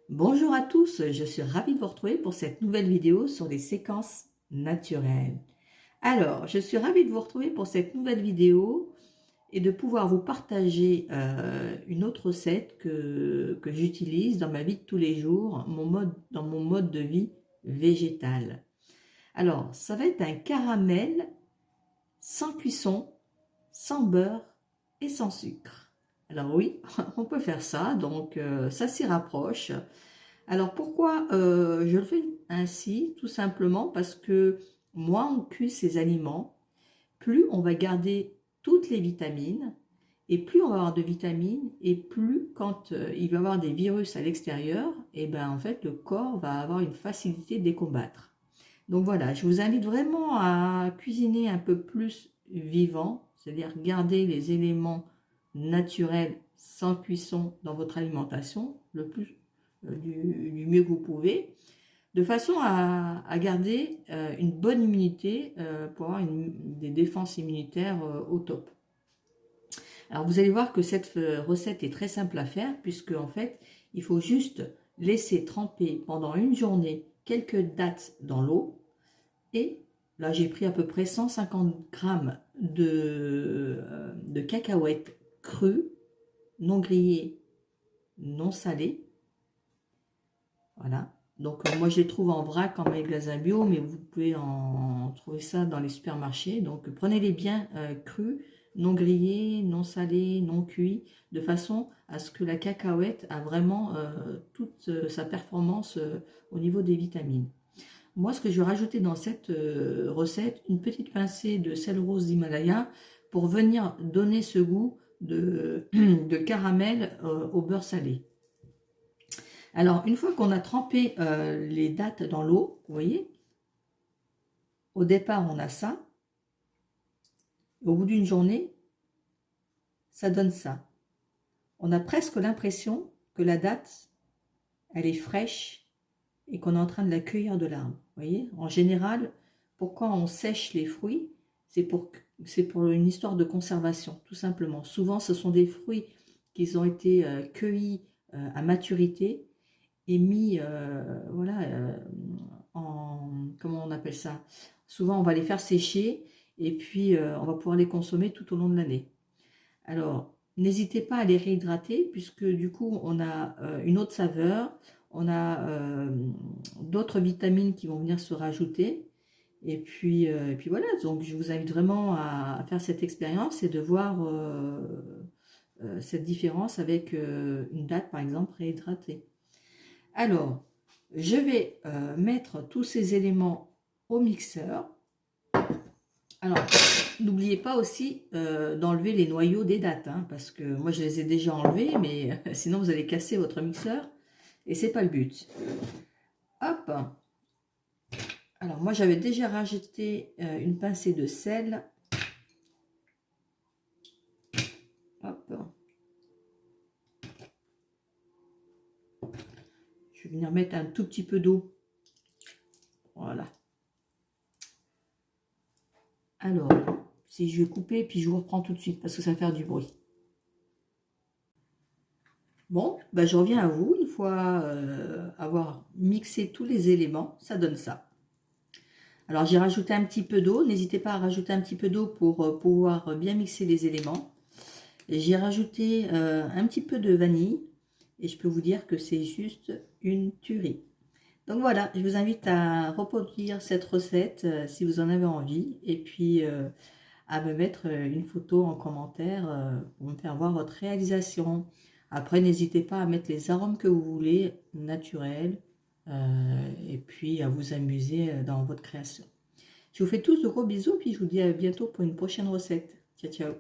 Bonjour à tous, je suis ravie de vous retrouver pour cette nouvelle vidéo sur les séquences naturelles. Alors, je suis ravie de vous retrouver pour cette nouvelle vidéo et de pouvoir vous partager une autre recette que j'utilise dans ma vie de tous les jours, dans mon mode de vie végétal. Alors, ça va être un caramel sans cuisson, sans beurre et sans sucre. Alors oui, on peut faire ça, donc ça s'y rapproche. Alors pourquoi je le fais ainsi? Tout simplement parce que moins on cuit ces aliments, plus on va garder toutes les vitamines, et plus on va avoir de vitamines, et plus quand il va y avoir des virus à l'extérieur, et ben en fait le corps va avoir une facilité de les combattre. Donc voilà, je vous invite vraiment à cuisiner un peu plus vivant, c'est-à-dire garder les éléments naturels sans cuisson dans votre alimentation le plus du mieux que vous pouvez, de façon à garder une bonne immunité pour avoir des défenses immunitaires au top. Alors vous allez voir que cette recette est très simple à faire, puisque en fait il faut juste laisser tremper pendant une journée quelques dattes dans l'eau. Et là, j'ai pris à peu près 150 grammes de cacahuètes crues, non grillées, non salées. Voilà. Donc, moi, je les trouve en vrac, en magasin bio, mais vous pouvez en trouver ça dans les supermarchés. Donc, prenez-les bien crus, non grillés, non salés, non cuits, de façon à ce que la cacahuète a vraiment toute sa performance au niveau des vitamines. Moi, ce que je vais rajouter dans cette recette, une petite pincée de sel rose d'Himalaya pour venir donner ce goût de caramel au beurre salé. Alors, une fois qu'on a trempé les dattes dans l'eau, vous voyez, au départ, on a ça. Au bout d'une journée, ça donne ça. On a presque l'impression que la date, elle est fraîche et qu'on est en train de la cueillir de l'arbre. Vous voyez, en général, pourquoi on sèche les fruits? C'est pour une histoire de conservation, tout simplement. Souvent, ce sont des fruits qui ont été cueillis à maturité et mis, voilà, comment on appelle ça? Souvent, on va les faire sécher et puis on va pouvoir les consommer tout au long de l'année. Alors, n'hésitez pas à les réhydrater puisque du coup, on a une autre saveur, on a d'autres vitamines qui vont venir se rajouter. Et puis voilà, donc je vous invite vraiment à faire cette expérience et de voir cette différence avec une date, par exemple, réhydratée. Alors, je vais mettre tous ces éléments au mixeur. Alors, n'oubliez pas aussi d'enlever les noyaux des dattes, hein, parce que moi je les ai déjà enlevés, mais sinon vous allez casser votre mixeur et c'est pas le but. Hop. Alors moi j'avais déjà rajouté une pincée de sel. Hop. Je vais venir mettre un tout petit peu d'eau. Voilà. Alors, si je vais couper, puis je vous reprends tout de suite parce que ça va faire du bruit. Bon, ben je reviens à vous une fois avoir mixé tous les éléments, ça donne ça. Alors j'ai rajouté un petit peu d'eau, n'hésitez pas à rajouter un petit peu d'eau pour pouvoir bien mixer les éléments. J'ai rajouté un petit peu de vanille et je peux vous dire que c'est juste une tuerie. Donc voilà, je vous invite à reproduire cette recette si vous en avez envie et puis à me mettre une photo en commentaire pour me faire voir votre réalisation. Après, n'hésitez pas à mettre les arômes que vous voulez, naturels, et puis à vous amuser dans votre création. Je vous fais tous de gros bisous, puis je vous dis à bientôt pour une prochaine recette. Ciao, ciao.